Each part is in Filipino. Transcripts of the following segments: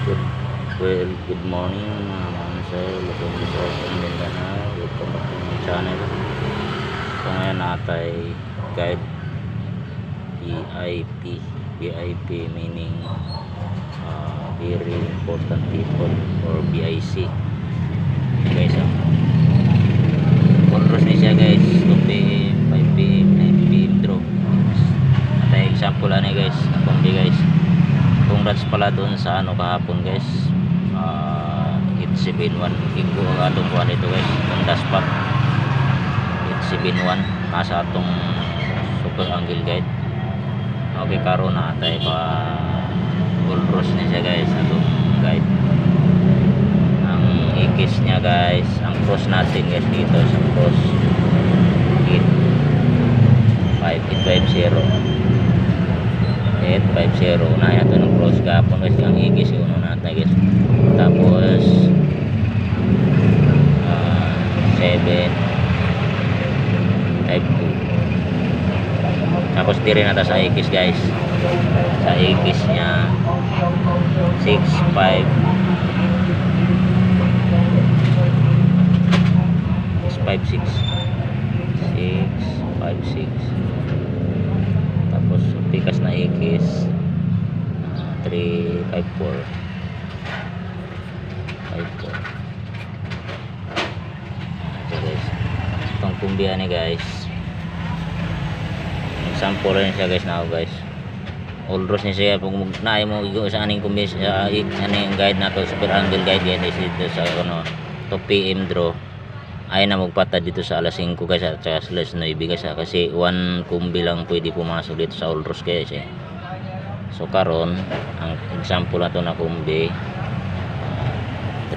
good morning mga sir. Welcome to sa Mindanao. Welcome back to my channel. So ngayon natay guide VIP meaning very important people or BIC guys. Control ni siya guys, 2pm, 5pm, 9pm draw. Natay example ani guys, kombi guys. Congrats pala doon sa ano kahapon guys, 871 gigo ang atong kuha nito guys, yung dashback 871 nasa atong super angle guide. Okay, karon na tayo pa full cross niya siya guys, atong guide. Ang ikis niya guys, ang cross natin guys dito sa cross 850 na yato ng cross gapon guys, ang igis yung uno natin guys. Tapos 7 type 2. Tapos diri na ta sa igis guys, sa igis nya 656 tapos pikas na ikis 354 so guys, itong kumbiya ni guys, sample rin siya guys na guys. All rows niya siya kung naay mo sa aning kumbiya sa aning guide na to, super angle guide yan dito sa ano 2pm draw. Ay na magpatad dito sa alas 5 guys at saka sa alas 9 guys, kasi 1 kumbi lang pwede pumasok dito sa all rows guys eh. So karon ang example na to na kumbi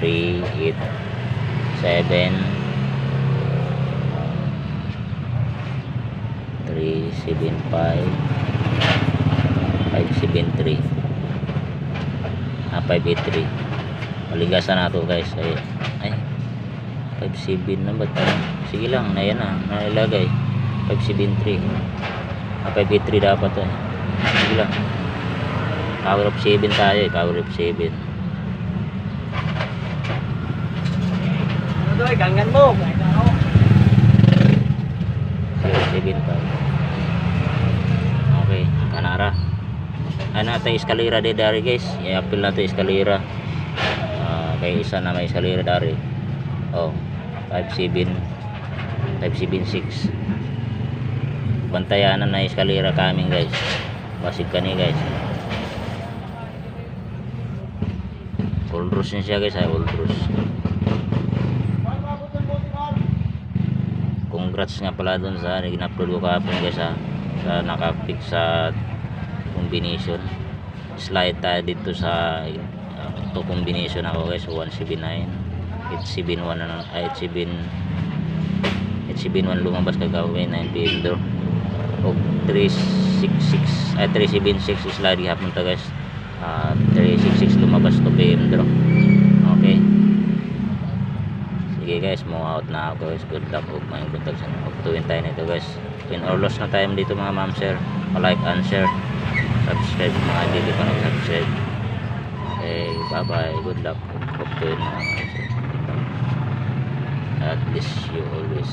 3, 8, 7, 3, 7, 5, 5, 7, 3, 583. Maligasan na to guys ay 57 na ba tayo? Sige lang, na yan na nailagay 573 583 dapat eh. Sige lang, power of 7 tayo eh, power of 7 doy gangan mo 7 tayo. Okay, kanara ana tayo eskalera de dari guys, i-appeal na to eskalera. Kaya isa na may eskalera dari 576 bantayanan na eskalera kaming guys, basig kani guys. All rows niya siya guys, all rows. Congrats nga pala dun sa gina-upload ko kahapon guys sa naka-fix sa combination. Slide tayo dito sa to combination ako guys, 179 871 na 871 lumabas kagawin 9pm draw o 366 ay 376 slide hapon to guys, 366 lumabas 2pm draw. Okay, sige guys, mo out na ako guys. Good luck og may buntag sa tuwin tayo nito guys. Win or loss na time dito mga ma'am sir, pa-like and share, subscribe mga hindi pa nag-subscribe. Okay, bye bye, good luck, hope to win mga ma'am sir. At least you always